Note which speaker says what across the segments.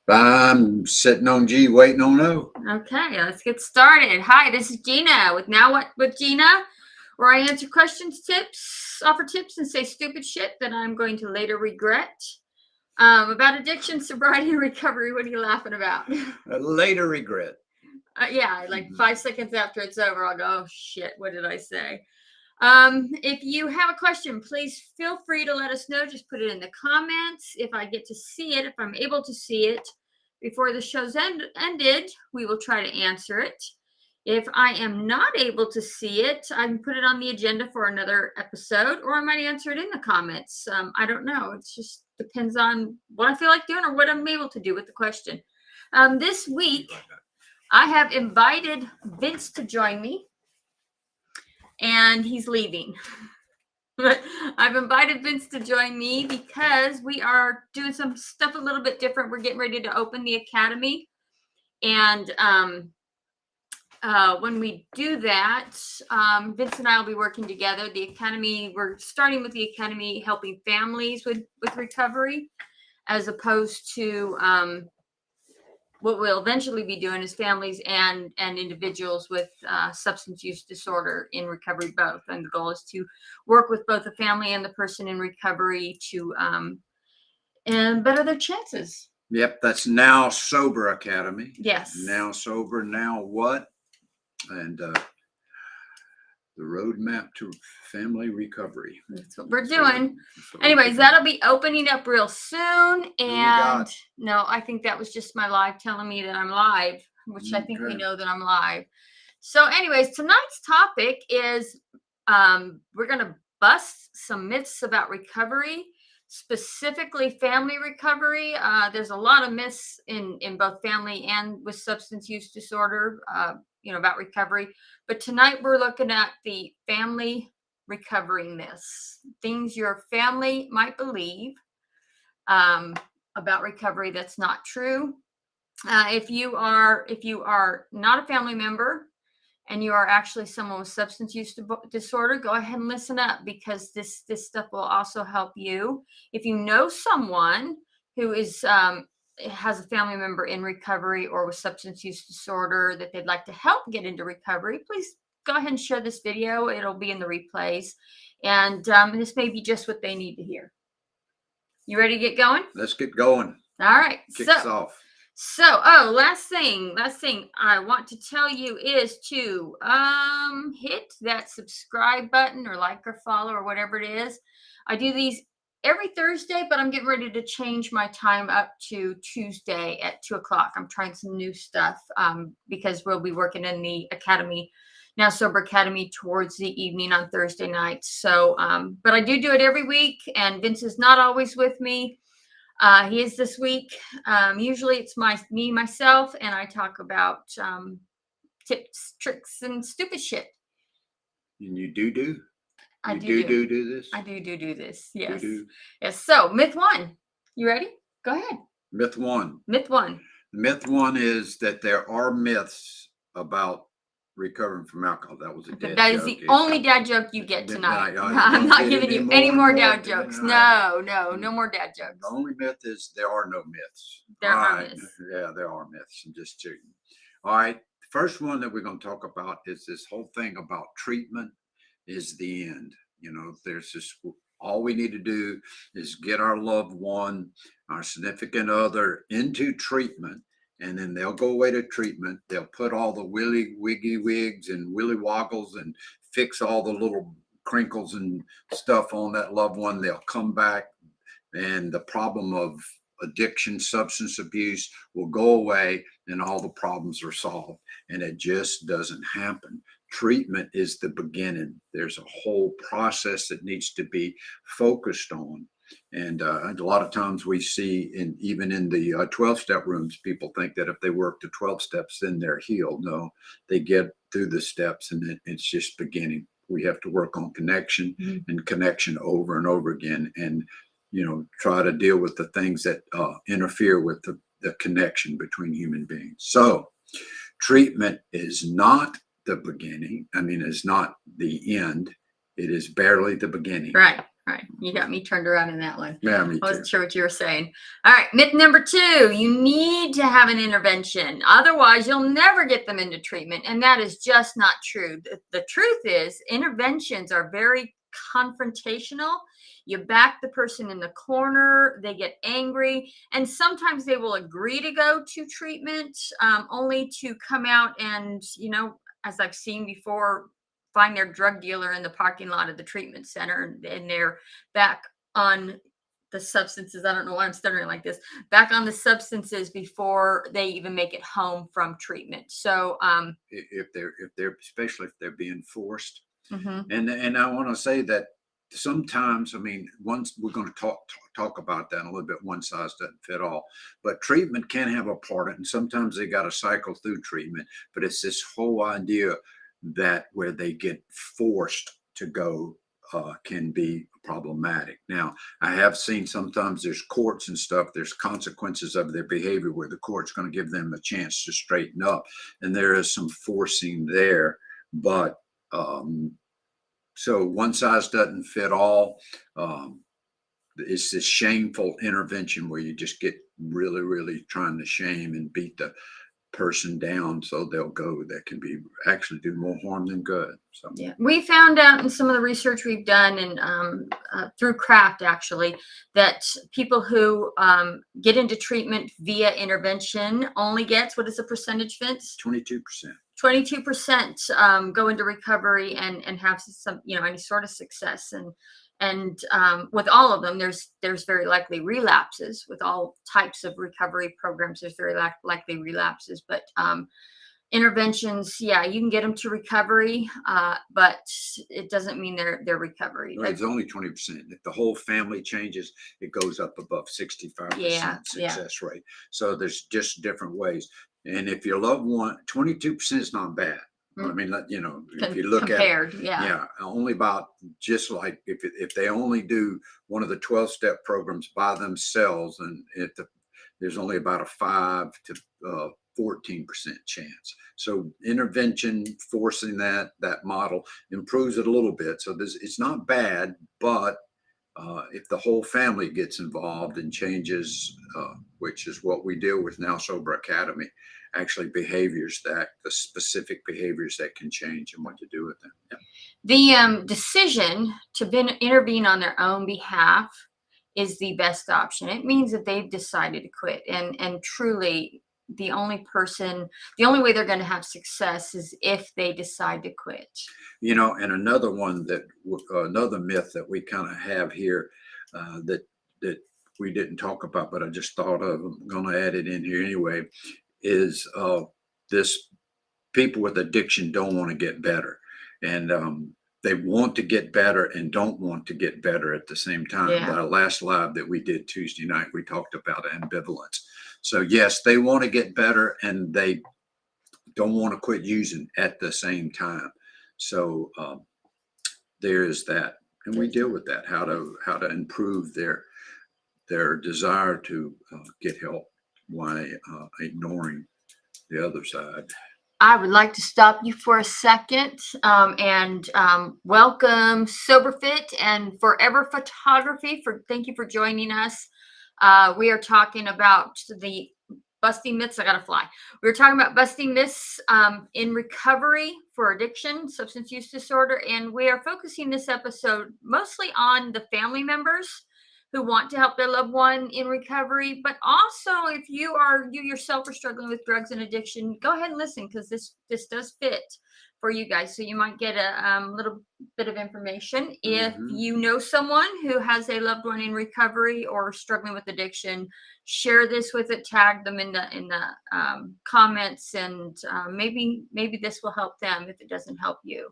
Speaker 1: I'm sitting on G, waiting on O.
Speaker 2: Okay, let's get started. Hi, this is Jeanna with Now What with Jeanna, where I answer questions, offer tips, and say stupid shit that I'm going to later regret. About addiction, sobriety, and recovery. What are you laughing about?
Speaker 1: A later regret.
Speaker 2: Yeah, like 5 seconds after it's over, I'll go, oh shit, what did I say? If you have a question, please feel free to let us know. Just put it in the comments. If I get to see it, if I'm able to see it before the show's ended, we will try to answer it. If I am not able to see it, I can put it on the agenda for another episode, or I might answer it in the comments. I don't know. It just depends on what I feel like doing or what I'm able to do with the question. This week, I have invited Vince to join me, and he's leaving. But I've invited Vince to join me because we are doing some stuff a little bit different. We're getting ready to open the academy. And when we do that, Vince and I will be working together. The academy, we're starting with the academy helping families with recovery, as opposed to what we'll eventually be doing is families and individuals with substance use disorder in recovery both. And the goal is to work with both the family and the person in recovery to and better their chances.
Speaker 1: Yep, that's Now Sober Academy.
Speaker 2: Yes.
Speaker 1: Now Sober, Now What? And the roadmap to family recovery.
Speaker 2: That's what we're doing. Anyways, that'll be opening up real soon. And no, I think that was just my live telling me that I'm live, which I think we know that I'm live. So anyways, tonight's topic is we're going to bust some myths about recovery, specifically family recovery. There's a lot of myths in both family and with substance use disorder, about recovery. But tonight we're looking at the family recovery myths, things your family might believe about recovery that's not true. If you are not a family member and you are actually someone with substance use disorder, go ahead and listen up, because this stuff will also help you. If you know someone who is has a family member in recovery or with substance use disorder that they'd like to help get into recovery, please go ahead and share this video. It'll be in the replays, and this may be just what they need to hear. You ready to get going?
Speaker 1: Let's get going.
Speaker 2: All right.
Speaker 1: Kick us off.
Speaker 2: So, last thing I want to tell you is to hit that subscribe button or like or follow or whatever it is. I do these every Thursday, but I'm getting ready to change my time up to Tuesday at 2:00. I'm trying some new stuff because we'll be working in the academy, Now Sober Academy, towards the evening on Thursday nights. So, but I do it every week, and Vince is not always with me. He is this week. Usually it's myself, and I talk about tips, tricks, and stupid shit.
Speaker 1: And you do?
Speaker 2: I do
Speaker 1: this?
Speaker 2: I do this. Yes.
Speaker 1: Do.
Speaker 2: Yes. So, myth one. You ready? Go ahead.
Speaker 1: Myth one.
Speaker 2: Myth one.
Speaker 1: Myth one is that there are myths about recovering from alcohol. That was a dad joke.
Speaker 2: That is the only dad joke you get tonight. I'm not giving you any more dad jokes. No more dad jokes.
Speaker 1: The only myth is there are no myths.
Speaker 2: There are myths.
Speaker 1: Yeah, there are myths. I'm just checking. All right. The first one that we're going to talk about is this whole thing about treatment is the end. There's this, all we need to do is get our loved one, our significant other, into treatment. And then they'll go away to treatment. They'll put all the wiggy wigs and willy woggles and fix all the little crinkles and stuff on that loved one. They'll come back, and the problem of addiction, substance abuse will go away, and all the problems are solved. And it just doesn't happen. Treatment is the beginning. There's a whole process that needs to be focused on. And a lot of times we see, even in the 12-step rooms, people think that if they work the 12 steps, then they're healed. No, they get through the steps, and it's just beginning. We have to work on connection and connection over and over again, and try to deal with the things that interfere with the connection between human beings. So treatment is not the beginning. It's not the end. It is barely the beginning.
Speaker 2: Right. All right, you got me turned around in that one.
Speaker 1: Yeah, me
Speaker 2: I wasn't
Speaker 1: too.
Speaker 2: sure what you were saying. All right, myth number 2, you need to have an intervention. Otherwise, you'll never get them into treatment. And that is just not true. The truth is, interventions are very confrontational. You back the person in the corner, they get angry, and sometimes they will agree to go to treatment, only to come out and, as I've seen before, find their drug dealer in the parking lot of the treatment center, and they're back on the substances. I don't know why I'm stuttering like this. Back on the substances before they even make it home from treatment. So,
Speaker 1: If they're especially if they're being forced,
Speaker 2: mhm.
Speaker 1: and I want to say that sometimes, I mean, once we're going to talk about that in a little bit. One size doesn't fit all, but treatment can have a part in it, and sometimes they got to cycle through treatment. But it's this whole idea that where they get forced to go can be problematic. Now, I have seen sometimes there's courts and stuff, there's consequences of their behavior where the court's going to give them a chance to straighten up, and there is some forcing there. But so one size doesn't fit all. Um, it's this shameful intervention where you just get really, really trying to shame and beat the person down so they'll go. That can be actually do more harm than good. So
Speaker 2: Yeah, we found out in some of the research we've done, and through Craft actually, that people who get into treatment via intervention only gets, what is the percentage, Vince?
Speaker 1: 22%.
Speaker 2: 22% go into recovery and have some, any sort of success. And with all of them, there's very likely relapses. With all types of recovery programs, there's very likely relapses. But interventions, yeah, you can get them to recovery, but it doesn't mean they're recovery.
Speaker 1: Right, it's only 20%. If the whole family changes, it goes up above 65%
Speaker 2: Yeah,
Speaker 1: success rate. So there's just different ways. And if your loved one, 22% is not bad. I mean, if you look at it,
Speaker 2: compared, yeah,
Speaker 1: only about, just like if they only do one of the 12-step programs by themselves, and there's only about a 5 to 14% chance. So intervention, forcing that model improves it a little bit. So it's not bad, but if the whole family gets involved and changes, which is what we deal with now, Sober Academy, actually the specific behaviors that can change and what to do with them. Yeah.
Speaker 2: the decision to intervene on their own behalf is the best option. It means that they've decided to quit, and truly, the only way they're going to have success is if they decide to quit.
Speaker 1: And another one another myth that we kind of have here, that we didn't talk about, but I just thought of, I'm going to add it in here anyway, is this: people with addiction don't want to get better, and they want to get better and don't want to get better at the same time.
Speaker 2: Yeah.
Speaker 1: Our last live that we did Tuesday night, we talked about ambivalence. So yes, they want to get better and they don't want to quit using at the same time. So there is that, and we deal with that, how to improve their desire to get help while ignoring the other side.
Speaker 2: I would like to stop you for a second and welcome SoberFit and Forever Photography. Thank you for joining us. We are talking about the busting myths. I gotta fly. We're talking about busting myths in recovery for addiction, substance use disorder, and we are focusing this episode mostly on the family members who want to help their loved one in recovery. But also, if you yourself are struggling with drugs and addiction, go ahead and listen, because this does fit for you guys. So you might get a little bit of information. If you know someone who has a loved one in recovery or struggling with addiction, share this with it, tag them in the comments, and maybe this will help them if it doesn't help you.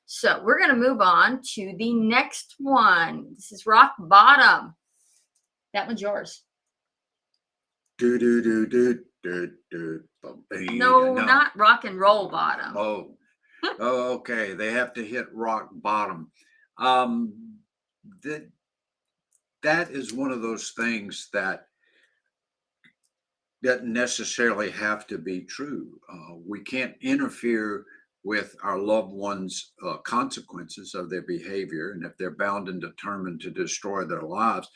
Speaker 2: So we're going to move on to the next one. This is rock bottom. That one's yours.
Speaker 1: Do do do do do do.
Speaker 2: No, not rock and roll bottom.
Speaker 1: Oh, okay. They have to hit rock bottom. That is one of those things that doesn't necessarily have to be true. We can't interfere with our loved ones' consequences of their behavior, and if they're bound and determined to destroy their lives,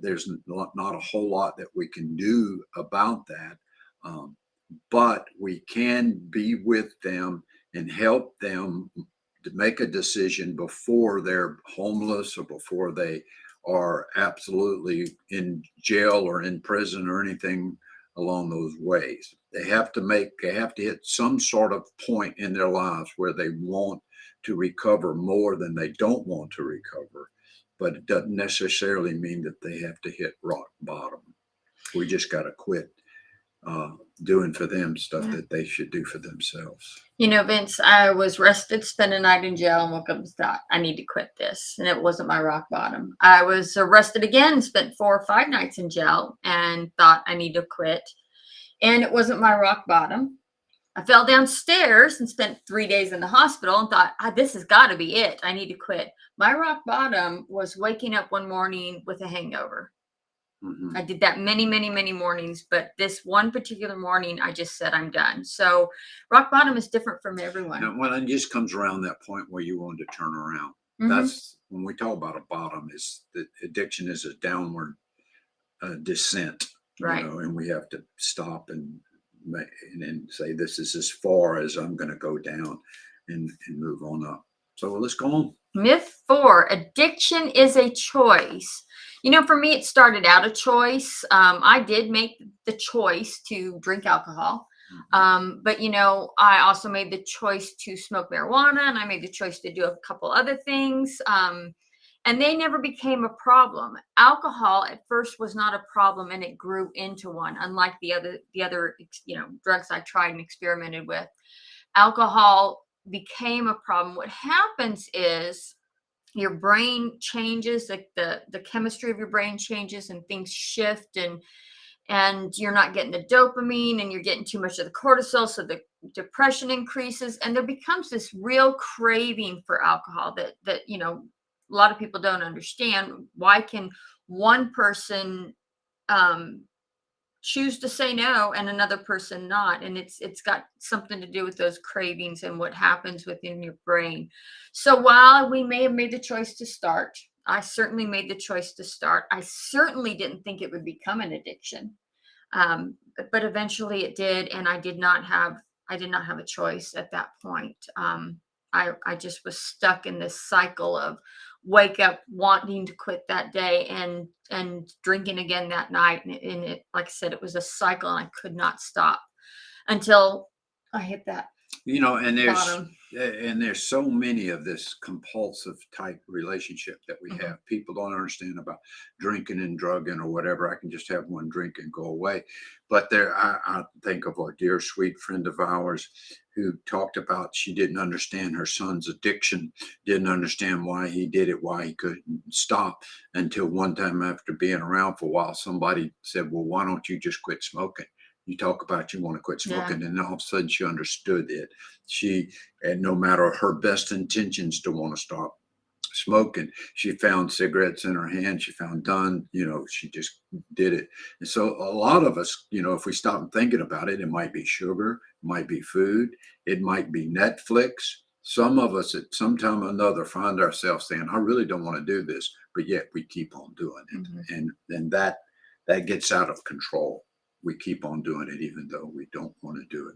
Speaker 1: there's not a whole lot that we can do about that. Um, but we can be with them and help them to make a decision before they're homeless or before they are absolutely in jail or in prison or anything along those ways. They have to hit some sort of point in their lives where they want to recover more than they don't want to recover. But it doesn't necessarily mean that they have to hit rock bottom. We just got to quit uh, doing for them stuff
Speaker 2: Yeah.
Speaker 1: that they should do for themselves.
Speaker 2: Vince, I was arrested, spent a night in jail, and woke up and thought, I need to quit this. And it wasn't my rock bottom. I was arrested again, spent 4 or 5 nights in jail, and thought I need to quit. And it wasn't my rock bottom. I fell downstairs and spent 3 days in the hospital and thought, this has got to be it. I need to quit. My rock bottom was waking up one morning with a hangover.
Speaker 1: Mm-hmm.
Speaker 2: I did that many, many, many mornings, but this one particular morning, I just said, I'm done. So rock bottom is different from everyone.
Speaker 1: And when it just comes around that point where you want to turn around, that's when we talk about a bottom. Is that addiction is a downward descent,
Speaker 2: Right?
Speaker 1: And we have to stop and say, this is as far as I'm going to go down, and move on up. So let's go on.
Speaker 2: Myth 4: addiction is a choice. For me, it started out a choice. I did make the choice to drink alcohol. But I also made the choice to smoke marijuana, and I made the choice to do a couple other things. And they never became a problem. Alcohol at first was not a problem, and it grew into one. Unlike the other drugs I tried and experimented with, alcohol became a problem. What happens is your brain changes, like the chemistry of your brain changes, and things shift, and you're not getting the dopamine, and you're getting too much of the cortisol, so the depression increases, and there becomes this real craving for alcohol that a lot of people don't understand. Why can one person choose to say no and another person not? And it's got something to do with those cravings and what happens within your brain. So while we may have made the choice to start, I certainly made the choice to start. I certainly didn't think it would become an addiction, but eventually it did, and I did not have a choice at that point. I just was stuck in this cycle of wake up wanting to quit that day and drinking again that night, and it, like I said, it was a cycle, and I could not stop until I hit that bottom.
Speaker 1: And there's so many of this compulsive type relationship that we have. People don't understand about drinking and drugging or whatever. I can just have one drink and go away. But I think of a dear sweet friend of ours who talked about she didn't understand her son's addiction, didn't understand why he did it, why he couldn't stop, until one time after being around for a while, somebody said, well, why don't you just quit smoking? You talk about you want to quit smoking, and all of a sudden she understood it. And no matter her best intentions to want to stop smoking, she found cigarettes in her hand. She found done. She just did it. And so a lot of us, if we stop thinking about it, it might be sugar, it might be food, it might be Netflix. Some of us at some time or another find ourselves saying, I really don't want to do this, but yet we keep on doing it. And then that gets out of control. We keep on doing it even though we don't want to do it.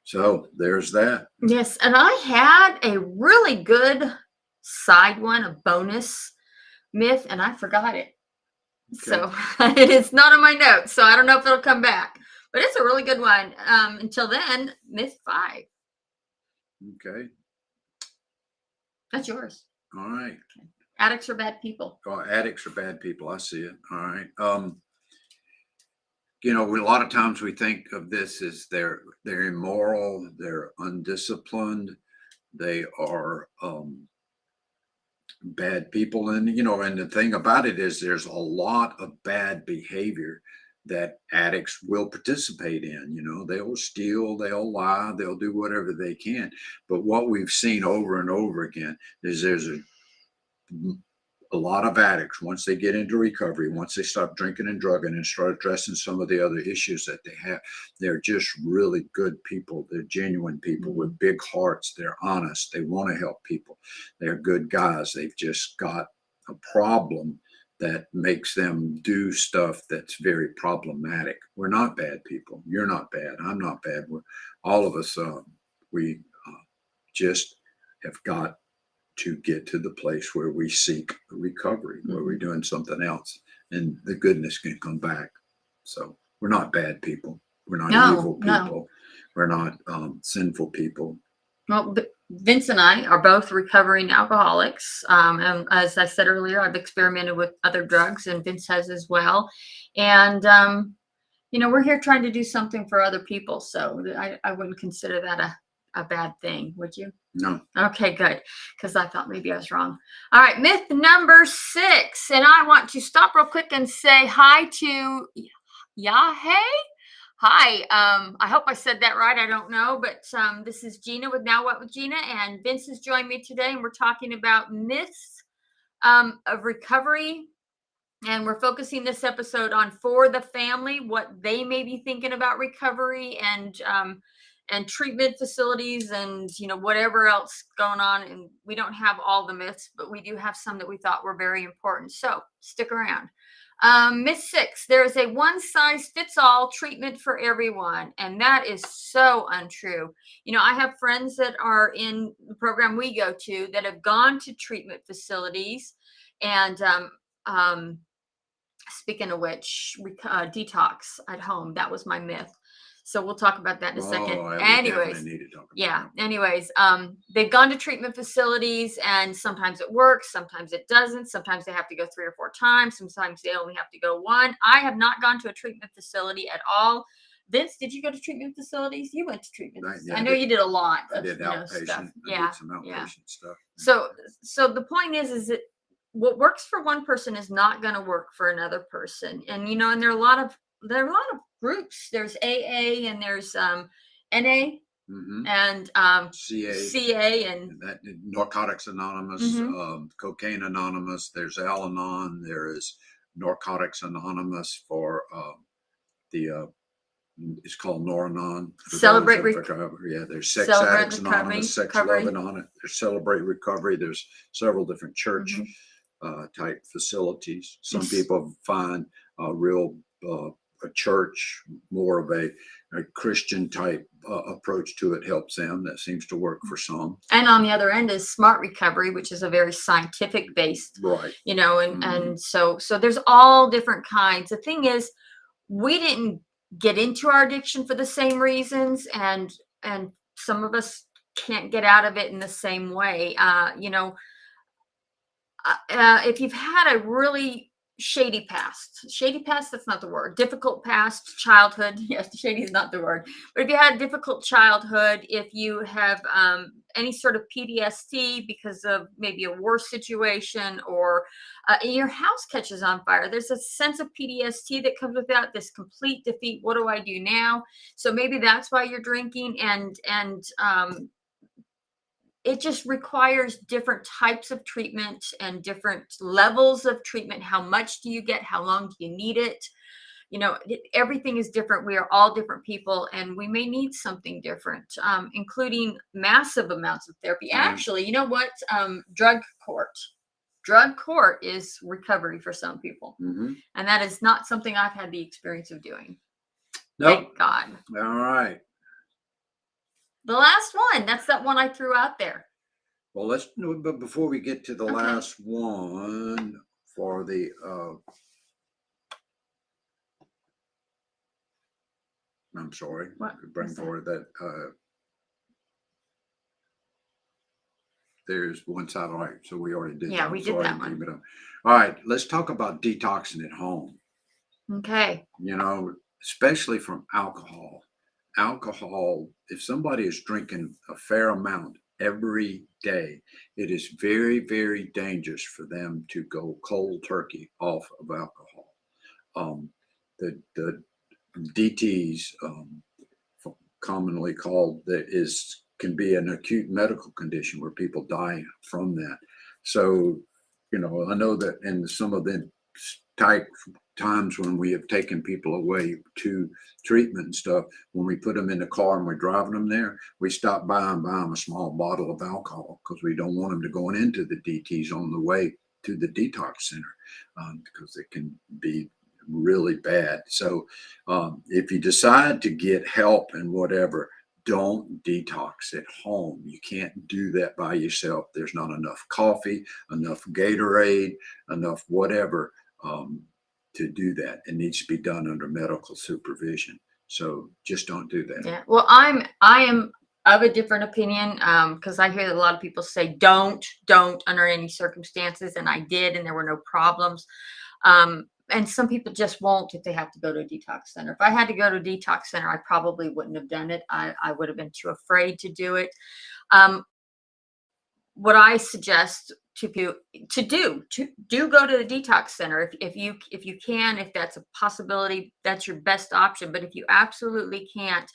Speaker 1: So there's that.
Speaker 2: Yes, and I had a really good side one, a bonus myth, and I forgot it. Okay. So it is not on my notes, so I don't know if it'll come back. But it's a really good one. Until then, myth 5.
Speaker 1: Okay.
Speaker 2: That's yours.
Speaker 1: All right.
Speaker 2: Addicts are bad people.
Speaker 1: Oh, addicts are bad people. I see it. All right. A lot of times we think of this as they're immoral, they're undisciplined, they are bad people. And, and the thing about it is there's a lot of bad behavior that addicts will participate in. They'll steal, they'll lie, they'll do whatever they can. But what we've seen over and over again is there's a lot of addicts, once they get into recovery, once they stop drinking and drugging and start addressing some of the other issues that they have, they're just really good people. They're genuine people with big hearts. They're honest. They want to help people. They're good guys. They've just got a problem that makes them do stuff that's very problematic. We're not bad people. You're not bad. I'm not bad. We're all of us. We just have got to get to the place where we seek recovery, where we're doing something else, and the goodness can come back. So we're not bad people. We're not evil people. We're not sinful people.
Speaker 2: Well, Vince and I are both recovering alcoholics. And as I said earlier, I've experimented with other drugs, and Vince has as well. And, we're here trying to do something for other people. So I wouldn't consider that a bad thing, would you?
Speaker 1: No.
Speaker 2: Okay, good. Because I thought maybe I was wrong. All right, myth number 6. And I want to stop real quick and say hi to Yahay. Hi, I hope I said that right. I don't know, but this is Jeanna with Now What with Jeanna, and Vince has joined me today, and we're talking about myths of recovery, and we're focusing this episode on for the family, what they may be thinking about recovery and treatment facilities and whatever else going on. And we don't have all the myths, but we do have some that we thought were very important. So stick around. Myth 6, there is a one-size-fits-all treatment for everyone, and that is so untrue. I have friends that are in the program we go to that have gone to treatment facilities, and speaking of which, Detox at home, that was my myth. So we'll talk about that in a second. Anyways, they've gone to treatment facilities, and sometimes it works, sometimes it doesn't. Sometimes they have to go 3 or 4 times. Sometimes they only have to go 1. I have not gone to a treatment facility at all. Vince, did you go to treatment facilities? You went to treatment. I know you did a lot of
Speaker 1: did outpatient
Speaker 2: stuff.
Speaker 1: I did some outpatient stuff.
Speaker 2: So the point is that what works for one person is not going to work for another person. And and there are a lot of groups. There's AA and there's NA and CA and
Speaker 1: that Narcotics Anonymous, Cocaine Anonymous. There's Al-Anon. There is Narcotics Anonymous for it's called Noranon.
Speaker 2: Celebrate Recovery.
Speaker 1: Yeah, there's Sex Addicts Anonymous, Sex Love Anonymous. There's Celebrate Recovery. There's several different church type facilities. Some people find a church, more of a Christian type approach to it helps them. That seems to work for some.
Speaker 2: And on the other end is Smart Recovery, which is a very scientific based,
Speaker 1: right?
Speaker 2: And so there's all different kinds. The thing is, we didn't get into our addiction for the same reasons, and some of us can't get out of it in the same way. If you've had a really shady past, that's not the word, difficult past, childhood, yes, shady is not the word, but if you had a difficult childhood, if you have any sort of PTSD because of maybe a war situation, or your house catches on fire, there's a sense of PTSD that comes with that, this complete defeat. What do I do now? So maybe that's why you're drinking, and it just requires different types of treatment and different levels of treatment. How much do you get? How long do you need it? Everything is different. We are all different people, and we may need something different, including massive amounts of therapy. Actually, you know what? Drug court is recovery for some people. And that is not something I've had the experience of doing.
Speaker 1: Nope.
Speaker 2: Thank God.
Speaker 1: All right.
Speaker 2: The last one, that's that one I threw out there.
Speaker 1: Well, but before we get to the last one for the, I'm sorry, bring forward that, there's one side, all right, so we already did that.
Speaker 2: Yeah, we did that one.
Speaker 1: All right, let's talk about detoxing at home.
Speaker 2: Okay.
Speaker 1: Especially from alcohol. Alcohol, if somebody is drinking a fair amount every day, it is very, very dangerous for them to go cold turkey off of alcohol. The DTs, commonly called, can be an acute medical condition where people die from that. So I know that in some of the type times when we have taken people away to treatment and stuff, when we put them in the car and we're driving them there, we stop by and buy them a small bottle of alcohol because we don't want them to going into the DTs on the way to the detox center, because it can be really bad. So if you decide to get help and whatever, don't detox at home. You can't do that by yourself. There's not enough coffee, enough Gatorade, enough whatever, to do that. It needs to be done under medical supervision. So just don't do that.
Speaker 2: Yeah. Well, I am of a different opinion, because I hear that a lot of people say don't under any circumstances, and I did, and there were no problems. And some people just won't if they have to go to a detox center. If I had to go to a detox center, I probably wouldn't have done it. I would have been too afraid to do it. What I suggest to do go to the detox center if you can, if that's a possibility, that's your best option. But if you absolutely can't,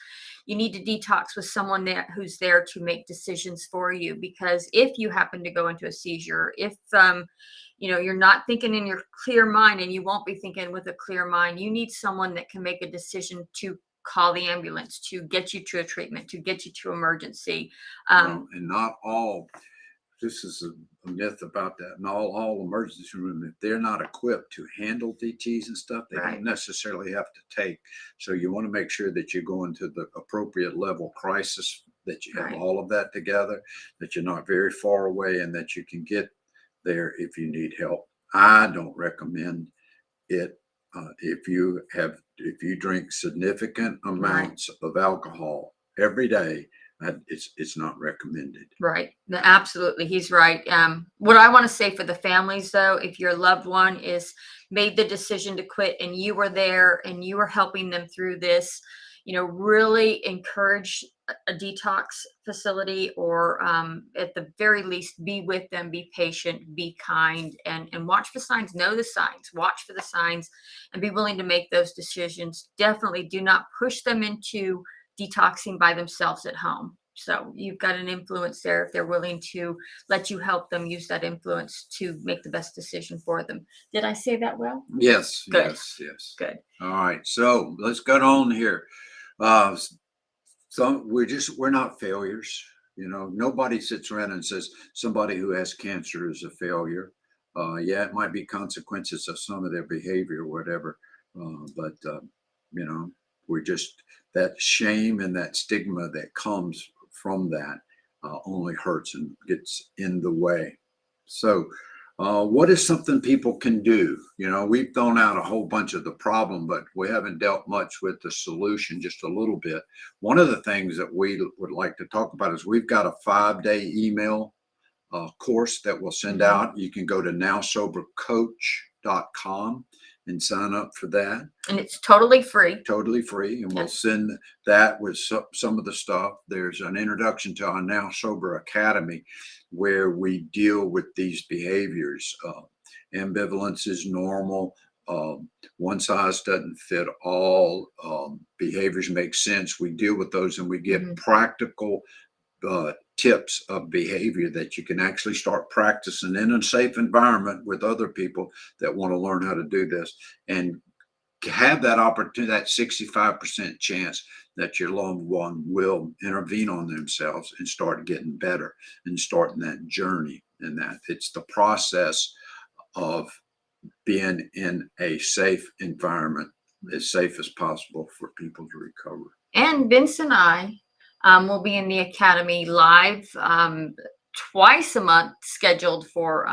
Speaker 2: you need to detox with someone who's there to make decisions for you. Because if you happen to go into a seizure, if you're not thinking in your clear mind, and you won't be thinking with a clear mind, you need someone that can make a decision to call the ambulance, to get you to a treatment, to get you to emergency.
Speaker 1: And not all, this is a myth about that. And all emergency room, if they're not equipped to handle DTs and stuff, they
Speaker 2: Right.
Speaker 1: don't necessarily have to take. So you want to make sure that you go into the appropriate level crisis, that you have
Speaker 2: Right.
Speaker 1: all of that together, that you're not very far away, and that you can get there if you need help. I don't recommend it if you drink significant amounts of alcohol every day. It's not recommended.
Speaker 2: Right. Absolutely. He's right. What I want to say for the families, though, if your loved one is made the decision to quit and you were there and you were helping them through this, really encourage a detox facility, or at the very least, be with them, be patient, be kind, and watch for signs, know the signs, watch for the signs, and be willing to make those decisions. Definitely do not push them into detoxing by themselves at home. So you've got an influence there if they're willing to let you help them use that influence to make the best decision for them. Did I say that well?
Speaker 1: Yes,
Speaker 2: Good.
Speaker 1: yes.
Speaker 2: Good.
Speaker 1: All right, so let's get on here. So we're not failures. Nobody sits around and says somebody who has cancer is a failure. Yeah, it might be consequences of some of their behavior or whatever, but we're just, that shame and that stigma that comes from that only hurts and gets in the way. So what is something people can do? We've thrown out a whole bunch of the problem, but we haven't dealt much with the solution, just a little bit. One of the things that we would like to talk about is we've got a 5-day email course that we'll send out. You can go to nowsobercoach.com and sign up for that.
Speaker 2: And it's totally free.
Speaker 1: Totally free. And we'll
Speaker 2: Yes.
Speaker 1: send that with some of the stuff. There's an introduction to our Now Sober Academy where we deal with these behaviors. Ambivalence is normal. One size doesn't fit all. Behaviors make sense. We deal with those, and we give practical tips of behavior that you can actually start practicing in a safe environment with other people that want to learn how to do this, and have that opportunity, that 65% chance that your loved one will intervene on themselves and start getting better and starting that journey. And that it's the process of being in a safe environment, as safe as possible for people to recover.
Speaker 2: And Vince and I will be in the Academy live twice a month, scheduled for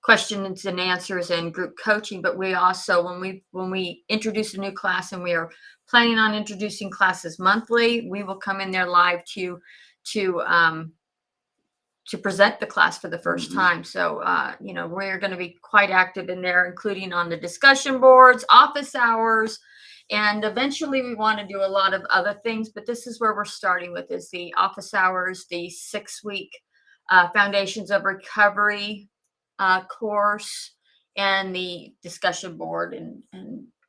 Speaker 2: questions and answers and group coaching. But we also, when we introduce a new class, and we are planning on introducing classes monthly, we will come in there live to present the class for the first time. So we're going to be quite active in there, including on the discussion boards, office hours. And eventually we want to do a lot of other things, but this is where we're starting with, is the office hours, the 6-week Foundations of Recovery course, and the discussion board. And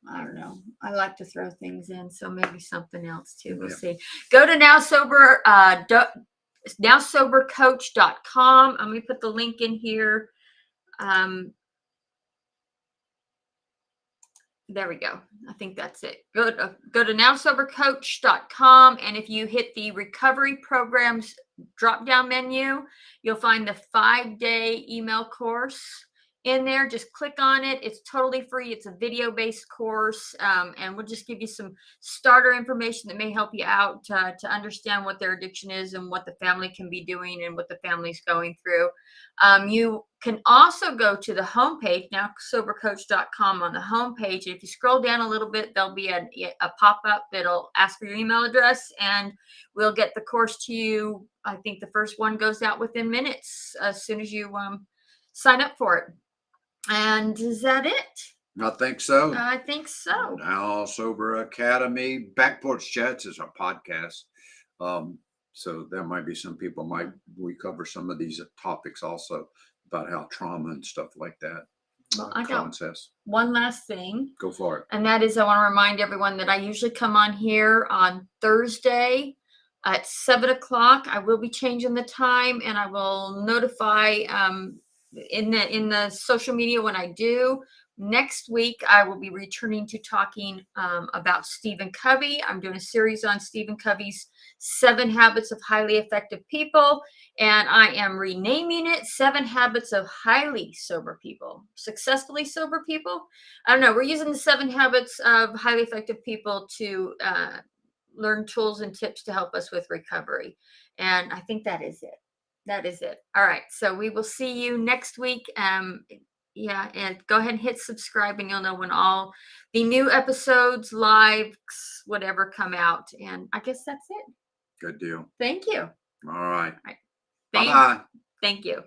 Speaker 2: I don't know, I like to throw things in, so maybe something else too. We'll see. Go to It's nowsobercoach.com. Let me put the link in here. There we go. I think that's it. Go to nowsobercoach.com. And if you hit the recovery programs drop down menu, you'll find the 5-day email course in there. Just click on it. It's totally free. It's a video-based course. And we'll just give you some starter information that may help you out to understand what their addiction is and what the family can be doing and what the family's going through. You can also go to the homepage, nowsobercoach.com. On the homepage, if you scroll down a little bit, there'll be a pop-up that'll ask for your email address, and we'll get the course to you. I think the first one goes out within minutes as soon as you sign up for it. And is that it?
Speaker 1: I think so.
Speaker 2: I think so.
Speaker 1: Now Sober Academy. Back Porch Chats is our podcast. So there might be some people we cover some of these topics also about how trauma and stuff like that.
Speaker 2: Well, I got one last thing.
Speaker 1: Go for it.
Speaker 2: And that is, I want to remind everyone that I usually come on here on Thursday at 7:00. I will be changing the time, and I will notify in the social media when I do. Next week, I will be returning to talking about Stephen Covey. I'm doing a series on Stephen Covey's 7 Habits of Highly Effective People, and I am renaming it 7 Habits of Highly Sober People. Successfully Sober People? I don't know. We're using the 7 Habits of Highly Effective People to learn tools and tips to help us with recovery. And I think that is it. That is it. All right. So we will see you next week. Yeah, and go ahead and hit subscribe, and you'll know when all the new episodes, lives, whatever come out. And I guess that's it.
Speaker 1: Good deal.
Speaker 2: Thank you.
Speaker 1: All right.
Speaker 2: All right.
Speaker 1: Bye-bye.
Speaker 2: Thank you.